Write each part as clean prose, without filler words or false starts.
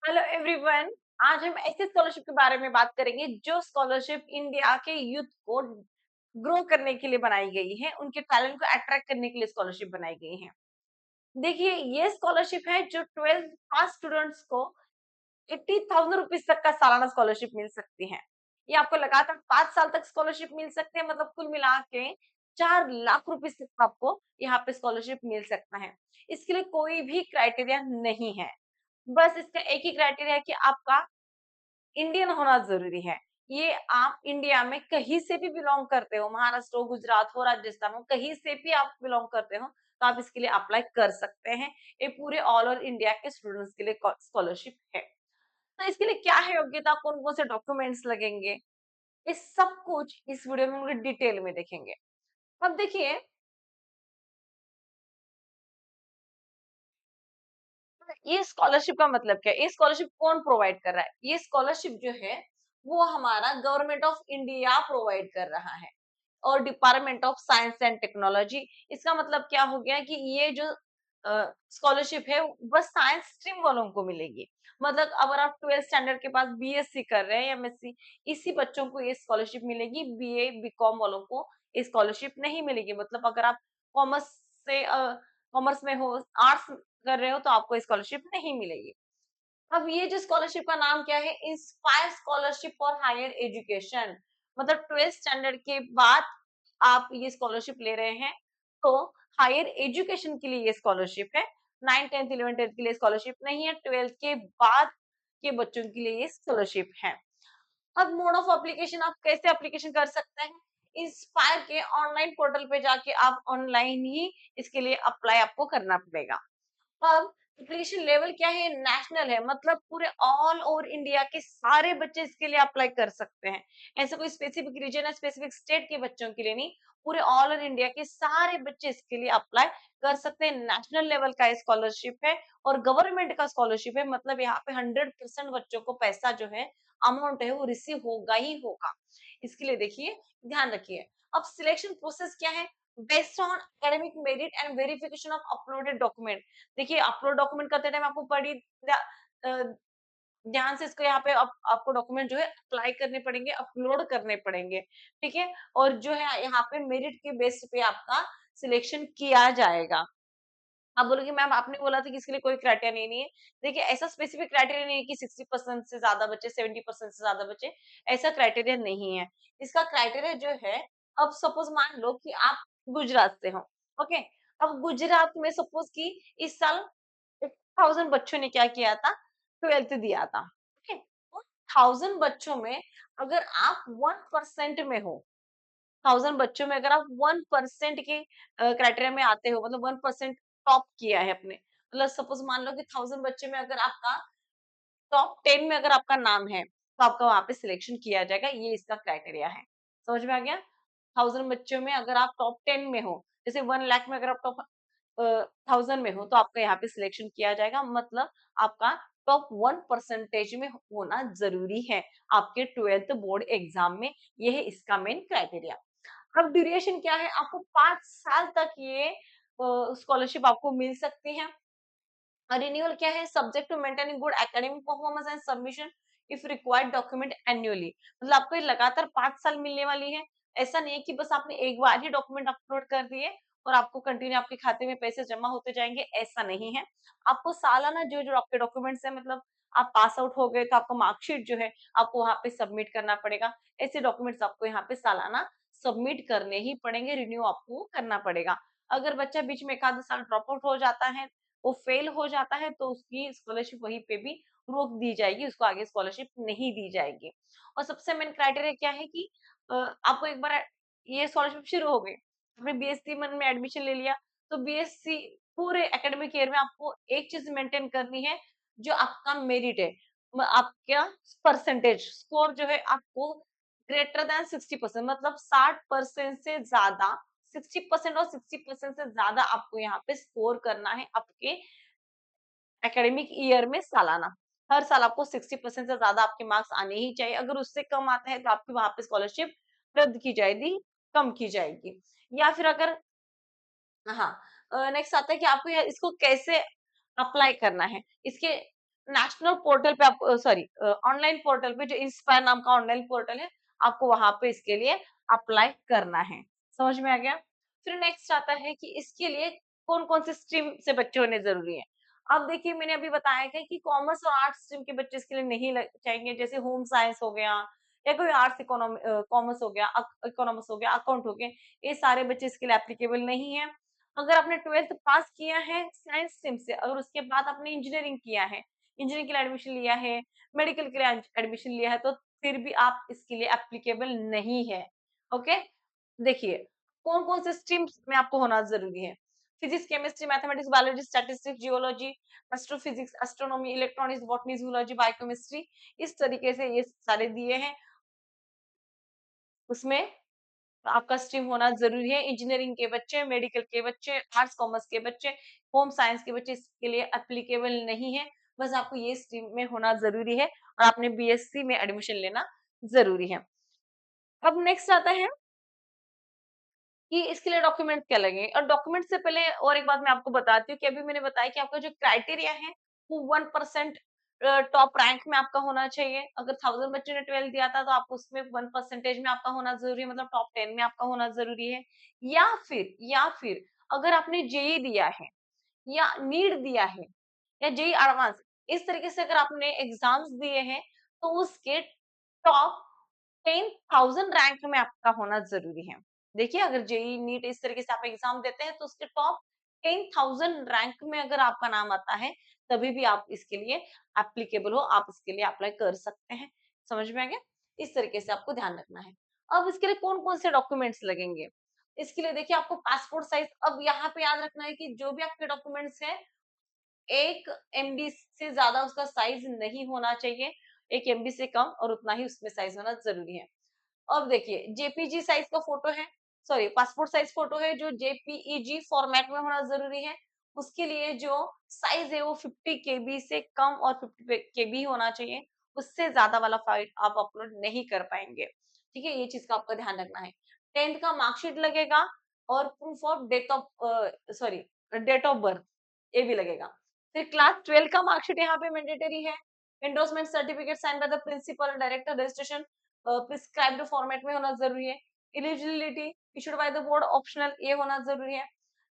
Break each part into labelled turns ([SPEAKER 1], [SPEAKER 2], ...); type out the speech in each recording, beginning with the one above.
[SPEAKER 1] Hello everyone. आज हम ऐसे स्कॉलरशिप के बारे में बात करेंगे जो स्कॉलरशिप इंडिया के यूथ को ग्रो करने के लिए बनाई गई है, उनके टैलेंट को अट्रैक्ट करने के लिए स्कॉलरशिप बनाई गई है। देखिए, ये स्कॉलरशिप है जो 12th पास स्टूडेंट्स को 80,000 रुपीज तक का सालाना स्कॉलरशिप मिल सकती है। ये आपको लगातार 5 साल तक स्कॉलरशिप मिल सकते हैं, मतलब कुल मिला के 4 लाख रुपीज तक आपको यहाँ पे स्कॉलरशिप मिल सकता है। इसके लिए कोई भी क्राइटेरिया नहीं है। बस इसका एक ही क्राइटेरिया है कि आपका इंडियन होना ज़रूरी है। ये आप इंडिया में कहीं से भी बिलॉन्ग करते हो, महाराष्ट्र हो, गुजरात हो, राजस्थान हो, कहीं से भी आप बिलॉन्ग करते हो, तो आप इसके लिए अप्लाई कर सकते हैं। ये पूरे ऑल ओवर इंडिया के स्टूडेंट्स के लिए स्कॉलरशिप है। तो इसके लिए क्या है योग्यता, कौन-कौन से डॉक्यूमेंट्स लगेंगे, ये सब कुछ इस वीडियो में हम लोग डिटेल में देखेंगे। अब देखिए, ये स्कॉलरशिप का मतलब क्या है? ये स्कॉलरशिप कौन प्रोवाइड कर रहा है? ये स्कॉलरशिप जो है, वो हमारा गवर्नमेंट ऑफ इंडिया प्रोवाइड कर रहा है और department of science and technology. इसका मतलब क्या हो गया कि ये जो स्कॉलरशिप है, बस साइंस स्ट्रीम वालों को मिलेगी। मतलब अगर आप 12th स्टैंडर्ड के पास बीएससी कर रहे हैं, एमएससी, इसी बच्चों को ये स्कॉलरशिप मिलेगी। बीए, बीकॉम वालों को ये स्कॉलरशिप नहीं मिलेगी। मतलब अगर आप कॉमर्स से कॉमर्स में हो, आर्ट्स कर रहे हो, तो आपको स्कॉलरशिप नहीं मिलेगी। अब ये जो स्कॉलरशिप का नाम क्या है? Inspire scholarship for higher education. मतलब 12th स्टैंडर्ड के बाद आप ये स्कॉलरशिप ले रहे हैं, तो हायर एजुकेशन के लिए ये स्कॉलरशिप है। 9, 10th, 11th, 12th के लिए स्कॉलरशिप नहीं है, 12th के बाद के बच्चों के लिए ये स्कॉलरशिप है। अब मोड ऑफ एप्लीकेशन, आप कैसे एप्लीकेशन कर सकते हैं? इंस्पायर के ऑनलाइन पोर्टल पे जाके आप ऑनलाइन ही इसके लिए अप्लाई आपको करना पड़ेगा। अब एप्लीकेशन लेवल क्या है? नेशनल है, मतलब पूरे ऑल ओवर इंडिया के सारे बच्चे इसके लिए अप्लाई कर सकते हैं। ऐसा कोई स्पेसिफिक रीजन या स्पेसिफिक स्टेट के बच्चों के लिए नहीं, पूरे ऑल ओवर इंडिया के सारे बच्चे इसके लिए अप्लाई कर सकते हैं। नेशनल लेवल का स्कॉलरशिप है और गवर्नमेंट का स्कॉलरशिप है। मतलब यहाँ पे 100% बच्चों को पैसा जो है, अमाउंट है, वो रिसीव होगा ही होगा। इसके लिए देखिए, ध्यान रखिए। अब सिलेक्शन प्रोसेस क्या है? Based on academic merit and verification of uploaded document. देखिए, अपलोड डॉक्यूमेंट करते टाइम आपको बड़ी ध्यान से इसको यहाँ पे आपको डॉक्यूमेंट जो है अप्लाई करने पड़ेंगे, अपलोड करने पड़ेंगे, ठीक है? और जो है यहाँ पे मेरिट के बेस पे आपका सिलेक्शन किया जाएगा। आप बोलोगे मैम आपने बोला था कि इसके लिए कोई क्राइटेरिया नहीं है। देखिए, ऐसा स्पेसिफिक क्राइटेरिया नहीं है कि 60% से ज्यादा बच्चे, 70% से ज्यादा बच्चे, ऐसा क्राइटेरिया नहीं है। इसका क्राइटेरिया जो है, अब सपोज मान लो कि आप गुजरात से हो, ओके? अब गुजरात में सपोज कि इस साल 1000 बच्चों ने क्या किया था? 12th दिया था, ओके? उन 1000 बच्चों में अगर आप 1% में हो, 1000 बच्चों में अगर आप 1% के क्राइटेरिया में आते हो, मतलब 1% टॉप किया है अपने, मतलब सपोज मान लो कि 1000 बच्चे में अगर आपका टॉप 10 में अगर आपका नाम है, तो आपका वहां पे सिलेक्शन किया जाएगा। ये इसका क्राइटेरिया है। समझ में आ गया? 1000 बच्चों में अगर आप टॉप 10 में हो, जैसे 1 लाख में अगर आप टॉप 1000 में हो, तो आपका यहाँ पे सिलेक्शन किया जाएगा। मतलब आपका टॉप 1% में होना जरूरी है आपके 12th बोर्ड एग्जाम में। ये है इसका मेन क्राइटेरिया। अब ड्यूरेशन क्या है? आपको 5 साल तक ये स्कॉलरशिप आपको मिल सकती है। रिन्यूअल क्या है? Subject to maintaining good academic performance and submission if required document annually. मतलब आपको ये लगातार 5 साल मिलने वाली है। ऐसा नहीं है कि बस आपने एक बार ही डॉक्यूमेंट अपलोड कर दिए और आपको कंटिन्यू आपके खाते में पैसे जमा होते जाएंगे, ऐसा नहीं है। आपको सालाना जो जो आपके डॉक्यूमेंट्स है, मतलब आप पास आउट हो गए तो आपका मार्कशीट जो है आपको वहां पे सबमिट करना पड़ेगा। ऐसे डॉक्यूमेंट्स आपको यहाँ पे सालाना सबमिट करने ही पड़ेंगे, रिन्यू आपको करना पड़ेगा। अगर बच्चा बीच में एक आध साल ड्रॉप आउट हो जाता है, वो फेल हो जाता है, तो उसकी स्कॉलरशिप वहीं पे भी रोक दी जाएगी, उसको आगे स्कॉलरशिप नहीं दी जाएगी। और सबसे मेन क्राइटेरिया क्या है कि आपको एक बार ये स्कॉलरशिप शुरू हो गई, आपने बीएससी मन में एडमिशन ले लिया, तो बीएससी पूरे एकेडमिक ईयर में आपको एक चीज मेंटेन करनी है, जो आपका मेरिट है, आपका परसेंटेज स्कोर जो है, आपको ग्रेटर देन 60%, मतलब 60% से ज्यादा, 60% और 60% से ज्यादा आपको यहाँ पे स्कोर करना है आपके एकेडमिक ईयर में सालाना। हर साल आपको 60% से ज्यादा आपके मार्क्स आने ही चाहिए। अगर उससे कम आता है तो आपकी वहां पे स्कॉलरशिप रद्द की जाएगी, कम की जाएगी। या फिर अगर, हाँ, नेक्स्ट आता है कि आपको इसको कैसे अप्लाई करना है। इसके नेशनल पोर्टल पे आप सॉरी ऑनलाइन पोर्टल पे जो इंस्पायर नाम का ऑनलाइन पोर्टल है, आपको वहां पे इसके लिए अप्लाई करना है। समझ में आ गया? फिर नेक्स्ट आता है कि इसके लिए कौन कौन से स्ट्रीम से बच्चे होने जरूरी है। अब देखिए मैंने अभी बताया है कि कॉमर्स और आर्ट्स स्ट्रीम के बच्चे इसके लिए नहीं चाहिए, जैसे होम साइंस हो गया या कोई आर्ट्स इकोनॉमी कॉमर्स हो गया, इकोनॉमिक्स हो गया, अकाउंट हो गया, ये सारे बच्चे इसके लिए एप्लीकेबल नहीं है। अगर आपने 12th पास किया है साइंस स्ट्रीम से, अगर उसके बाद आपने इंजीनियरिंग किया है, इंजीनियरिंग के लिए एडमिशन लिया है, मेडिकल के लिए एडमिशन लिया है, तो फिर भी आप इसके लिए एप्लीकेबल नहीं है। ओके, देखिए कौन कौन से स्ट्रीम्स में आपको होना जरूरी है। Physics, chemistry, mathematics, biology, statistics, geology, astrophysics, astronomy, electronics, botany, zoology, biochemistry, इस तरीके से ये सारे दिए हैं। उसमें आपका स्ट्रीम होना जरूरी है। इंजीनियरिंग के बच्चे, मेडिकल के बच्चे, आर्ट्स कॉमर्स के बच्चे, होम साइंस के बच्चे इसके लिए एप्लीकेबल नहीं है। बस आपको ये स्ट्रीम में होना जरूरी है और आपने बीएससी में एडमिशन लेना जरूरी है। अब नेक्स्ट आता है कि इसके लिए डॉक्यूमेंट क्या लगेंगे, और डॉक्यूमेंट से पहले और एक बात मैं आपको बताती हूँ कि अभी मैंने बताया कि आपका जो क्राइटेरिया है वो 1% टॉप रैंक में आपका होना चाहिए। अगर 1000 बच्चों ने 12 दिया था तो आपको उसमें 1% में आपका होना जरूरी है, मतलब टॉप 10 में आपका होना जरूरी है। या फिर अगर आपने जेई दिया है या नीट दिया है या जेई एडवांस, इस तरीके से अगर आपने एग्जाम्स दिए हैं तो उसके टॉप 10,000 रैंक में आपका होना जरूरी है। देखिए अगर जेई नीट इस तरीके से आप एग्जाम देते हैं तो उसके टॉप 10,000 रैंक में अगर आपका नाम आता है, तभी भी आप इसके लिए एप्लीकेबल हो, आप इसके लिए अप्लाई कर सकते हैं। समझ में आ गया? इस तरीके से आपको ध्यान रखना है। अब इसके लिए कौन कौन से डॉक्यूमेंट्स लगेंगे, इसके लिए देखिए आपको पासपोर्ट साइज, अब यहाँ पे याद रखना है कि जो भी आपके डॉक्यूमेंट्स है 1 एमबी से ज्यादा उसका साइज नहीं होना चाहिए, 1 एमबी से कम और उतना ही उसमें साइज होना जरूरी है। अब देखिए जेपीजी साइज का फोटो है, सॉरी पासपोर्ट साइज फोटो है जो जेपीईजी फॉर्मेट में होना जरूरी है। उसके लिए जो साइज है वो 50 केबी से कम और 50 केबी होना चाहिए, उससे ज्यादा वाला फाइल आप अपलोड नहीं कर पाएंगे। ठीक है, ये चीज का आपका ध्यान रखना है। 10th का मार्कशीट लगेगा और proof of date of sorry date of birth, ये भी लगेगा। फिर क्लास 12 का मार्कशीट यहाँ पे मैंडेटरी है। Endorsement certificate sign by the principal director, registration prescribed format में होना जरूरी है। Eligibility issued by the board optional, ये होना जरूरी है।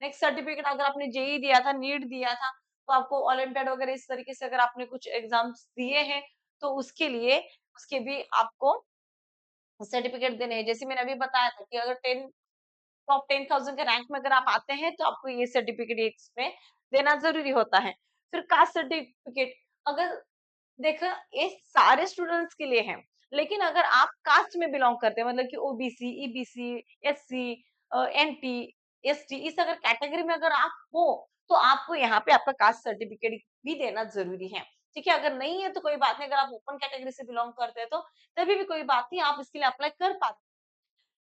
[SPEAKER 1] नेक्स्ट सर्टिफिकेट, अगर आपने जेई दिया था, नीट दिया था, तो आपको ओलंपियाड वगैरह इस तरीके से अगर आपने कुछ एग्जाम्स दिए हैं तो उसके लिए उसके भी आपको सर्टिफिकेट देने हैं। जैसे मैंने अभी बताया था कि अगर 10 टॉप 10,000 के रैंक में अगर आप आते हैं तो आपको ये सर्टिफिकेट इसमें देना जरूरी होता है। फिर कास्ट सर्टिफिकेट, अगर देखो ये सारे स्टूडेंट्स के लिए है, लेकिन अगर आप कास्ट में बिलोंग करते हैं, मतलब कि OBC, EBC, SC, NT, ST, इस अगर कैटेगरी में अगर आप हो तो आपको यहाँ पे आपका कास्ट सर्टिफिकेट भी देना जरूरी है। ठीक है, अगर नहीं है तो कोई बात नहीं, अगर आप ओपन कैटेगरी से बिलोंग करते हैं तो तभी भी कोई बात नहीं, आप इसके लिए अप्लाई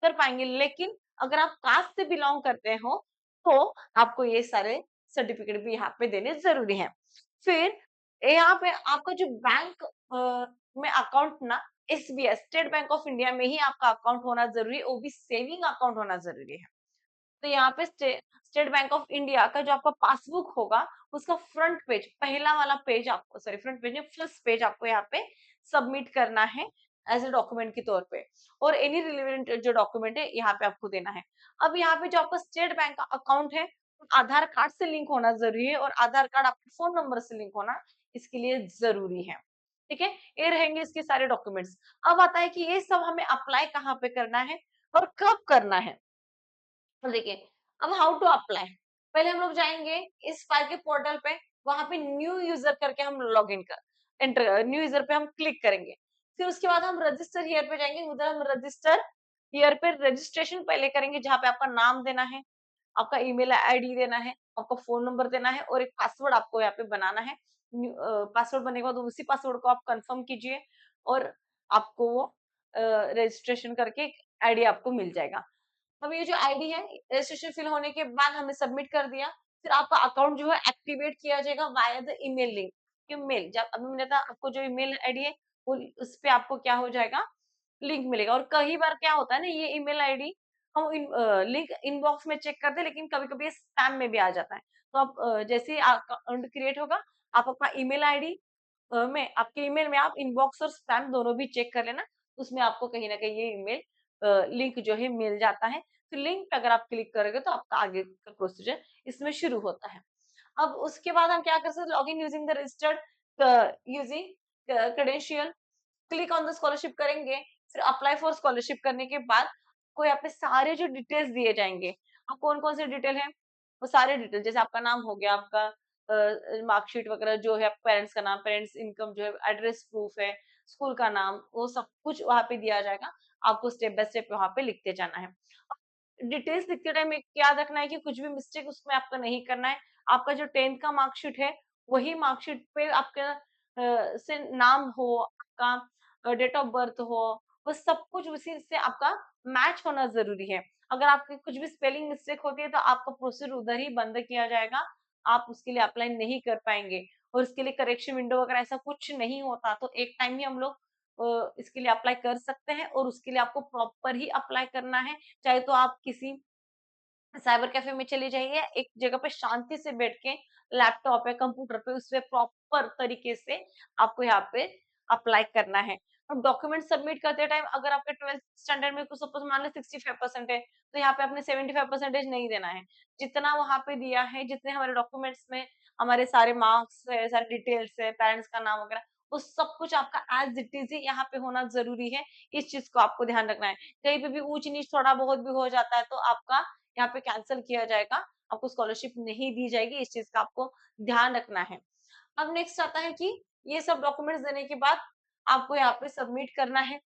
[SPEAKER 1] कर पाएंगे। लेकिन अगर आप कास्ट से बिलोंग करते हो तो आपको ये सारे सर्टिफिकेट भी यहाँ पे देने जरूरी है। फिर यहाँ पे आपका जो बैंक में अकाउंट ना, SBI state bank of India में ही आपका अकाउंट होना जरूरी है, वो भी सेविंग अकाउंट होना जरूरी है। तो यहाँ पे स्टेट बैंक ऑफ इंडिया का जो आपका पासबुक होगा उसका फ्रंट पेज, पहला वाला पेज आपको, सॉरी फ्रंट पेज में फर्स्ट पेज आपको यहाँ पे सबमिट करना है एज ए डॉक्यूमेंट के तौर पे। और एनी रिलेवेंट जो डॉक्यूमेंट है यहाँ पे आपको देना है। अब यहाँ पे जो आपका स्टेट बैंक का अकाउंट है आधार कार्ड से लिंक होना जरूरी है, और आधार कार्ड आपके फोन नंबर से लिंक होना इसके लिए जरूरी है। ठीक है, ये रहेंगे इसके सारे डॉक्यूमेंट्स। अब आता है कि ये सब हमें अप्लाई कहाँ पे करना है और कब करना है। तो देखिए अब हाउ टू अप्लाई, पहले हम लोग जाएंगे इस फाइल के पोर्टल पे, वहां पे न्यू यूजर करके हम लॉग इन कर एंटर, न्यू यूजर पे हम क्लिक करेंगे। फिर उसके बाद हम रजिस्टर हियर पे जाएंगे, उधर हम रजिस्टर हियर पे रजिस्ट्रेशन पहले करेंगे, जहाँ पे आपका नाम देना है, आपका ईमेल आईडी देना है, आपका फोन नंबर देना है और एक पासवर्ड आपको यहाँ पे बनाना है। पासवर्ड बनेगा तो उसी पासवर्ड को आप कंफर्म कीजिए और आपको वो रजिस्ट्रेशन करके आईडी आपको मिल जाएगा। अब ये जो आईडी है रजिस्ट्रेशन फिल होने के बाद हमने सबमिट कर दिया, फिर आपका अकाउंट जो है एक्टिवेट किया जाएगा via the email link. Email जब अभी मैंने कहा आपको जो ईमेल आईडी है वो उस पे आपको क्या हो जाएगा, लिंक मिलेगा। और कई बार क्या होता है ना, ये ईमेल आईडी हम लिंक इनबॉक्स में चेक करते हैं लेकिन कभी कभी स्पैम में भी आ जाता है। तो आप जैसे ही अकाउंट क्रिएट होगा आप अपना ईमेल आईडी में आपके ईमेल में आप इनबॉक्स और स्पैम दोनों भी चेक कर लेना, उसमें आपको कहीं न कहीं ये ईमेल लिंक जो है मिल जाता है। तो लिंक पे अगर आप क्लिक करोगे तो आपका आगे का प्रोसीजर इसमें शुरू होता है। अब उसके बाद हम क्या कर सकते हैं, login using the registered using credential, click on the scholarship करेंगे, फिर अप्लाई फॉर स्कॉलरशिप करने के बाद आपको यहाँ पे सारे जो डिटेल्स दिए जाएंगे, अब कौन कौन से डिटेल है, वो सारे डिटेल जैसे आपका नाम हो गया, आपका मार्कशीट वगैरह जो है, पेरेंट्स का नाम, पेरेंट्स इनकम जो है, एड्रेस प्रूफ है, स्कूल का नाम, वो सब कुछ वहां पे दिया जाएगा। आपको स्टेप बाय स्टेप वहां पे लिखते जाना है। डिटेल्स लिखते टाइम एक याद रखना है कि कुछ भी मिस्टेक उसमें आपका नहीं करना है। आपका जो 10th का मार्कशीट है, वही मार्कशीट पे आपका से नाम हो, आपका डेट ऑफ बर्थ हो, वो सब कुछ उसी से आपका मैच होना ज़रूरी है। अगर आपकी कुछ भी स्पेलिंग मिस्टेक होती है, तो आपका प्रोसीजर उधर ही बंद किया जाएगा। आप उसके लिए अप्लाई नहीं कर पाएँगे और इसके लिए करेक्शन विंडो वगैरह ऐसा कुछ नहीं होता। तो एक टाइम ही हम लोग इसके लिए अप्लाई कर सकते हैं और उसके लिए आपको प्रॉपर ही अप्लाई करना है। चाहे तो आप किसी साइबर कैफे में चले जाइए, एक जगह पे शांति से बैठ के लैपटॉप या कंप्यूटर पे उसपे प्रॉपर तरीके से आपको यहाँ पे अप्लाई करना है। अब डॉक्यूमेंट सबमिट करते टाइम अगर आपके 12th स्टैंडर्ड में कुछ सपोज मान लो 65% है, तो यहाँ पे आपने 75% नहीं देना है। जितना वहाँ पे दिया है, जितने हमारे डॉक्यूमेंट्स में हमारे सारे मार्क्स है, सारे डिटेल्स है, पेरेंट्स का नाम वगैरह, वो सब कुछ आपका एज़ इट इज़ ही यहाँ पे होना ज़रूरी है। इस चीज़ को आपको ध्यान रखना है। कहीं पे भी ऊँच-नीच थोड़ा बहुत भी हो जाता है, तो आपका यहाँ पे कैंसल किया जाएगा, आपको स्कॉलरशिप नहीं दी जाएगी, इस चीज़ का आपको ध्यान रखना है। अब नेक्स्ट आता है कि ये सब डॉक्यूमेंट्स देने के बाद आपको यहाँ पे सबमिट करना है,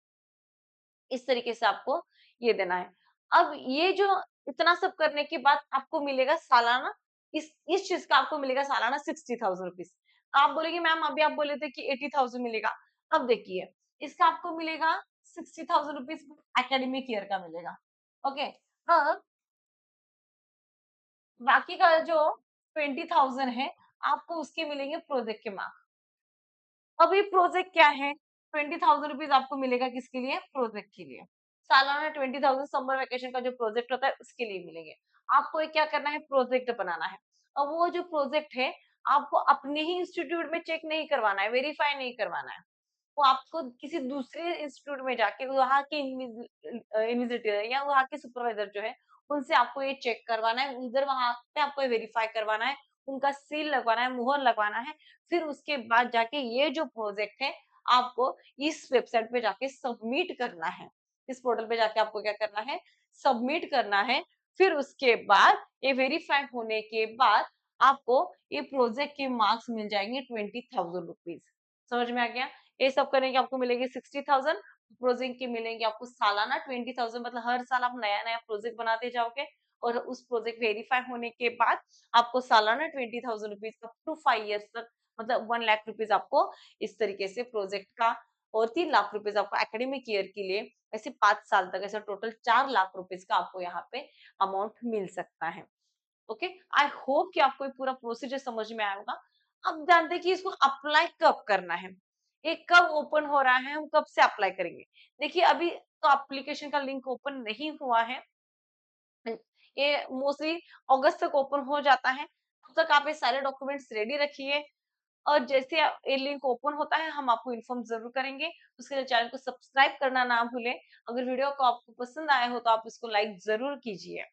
[SPEAKER 1] इस तरीके से आपको ये देना है। अब ये जो इतना सब करने के बाद आपको मिलेगा सालाना, इस चीज़ का आपको मिलेगा सालाना 60,000 रुपीज़। आप बोलेंगे मैम अभी आप बोले थे कि 80,000 मिलेगा। अब देखिए, इसका आपको मिलेगा 60,000 रुपीज़ एकेडमिक ईयर का मिलेगा। ओके, अब बाकी का जो 20,000 है, आपको उसके मिलेंगे प्रोजेक्ट के मार्क्स। अब ये प्रोजेक्ट क्या है? 20,000 रुपीज़ आपको मिलेगा किसके लिए? प्रोजेक्ट के लिए। सालाना 20,000 समर वैकेशन का जो प्रोजेक्ट होता है, उसके लिए मिलेंगे। आपको ये क्या करना है? प्रोजेक्ट बनाना है। अब वो जो प्रोजेक्ट है, आपको अपने ही इंस्टीट्यूट में चेक नहीं करवाना है, वेरीफाई नहीं करवाना है। वो आपको किसी दूसरे इंस्टीट्यूट में जाके वहाँ के इन्विजिलेटर या वहाँ के सुपरवाइजर जो है, उनसे आपको ये चेक करवाना है, उधर वहाँ पे आपको वेरीफाई करवाना है, उनका सील लगवाना है, मुहर लगवाना है, फिर उसके बाद जाके ये जो प्रोजेक्ट है, आपको इस वेबसाइट पे जाके सबमिट करना है। इस पोर्टल पे जाके आपको क्या करना है? सबमिट करना है, फिर उसके बाद ये वेरीफाई होने के बाद आपको ये प्रोजेक्ट के मार्क्स मिल जाएँगे 20,000 रुपीज़। समझ में आ गया? ये सब करने के आपको मिलेगी 60,000, प्रोजेक्ट के मिलेंगे आपको सालाना 20,000, मतलब हर साल आप नया-नया प्रोजेक्ट बनाते जाओगे और उस प्रोजेक्ट वेरीफाई होने के बाद आपको सालाना 20,000 रुपीज़ अप टू 5 इयर्स तक, मतलब 1 लाख रुपीज़ आपको इस तरीके से प्रोजेक्ट का और 3 लाख रुपीज़ आपको एकेडमिक ईयर के लिए, ऐसे 5 साल तक ऐसा टोटल 4 लाख रुपीज़ का आपको यहाँ पे अमाउंट मिल सकता है। ओके, आई होप कि आपको ये पूरा प्रोसीजर समझ में आया होगा। अब जानते हैं कि इसको अप्लाई कब करना है, ये कब ओपन हो रहा है, हम कब से अप्लाई करेंगे। देखिए अभी तो एप्लीकेशन का लिंक ओपन नहीं हुआ है, ये मोस्टली अगस्त तक ओपन हो जाता है। तब तक आप ये सारे डॉक्यूमेंट्स रेडी रखिए और जैसे ये लिंक ओपन होता है हम आपको इन्फॉर्म जरूर करेंगे। उसके लिए चैनल को सब्सक्राइब करना ना भूलें। अगर वीडियो को आपको पसंद आया हो तो आप इसको लाइक जरूर कीजिए।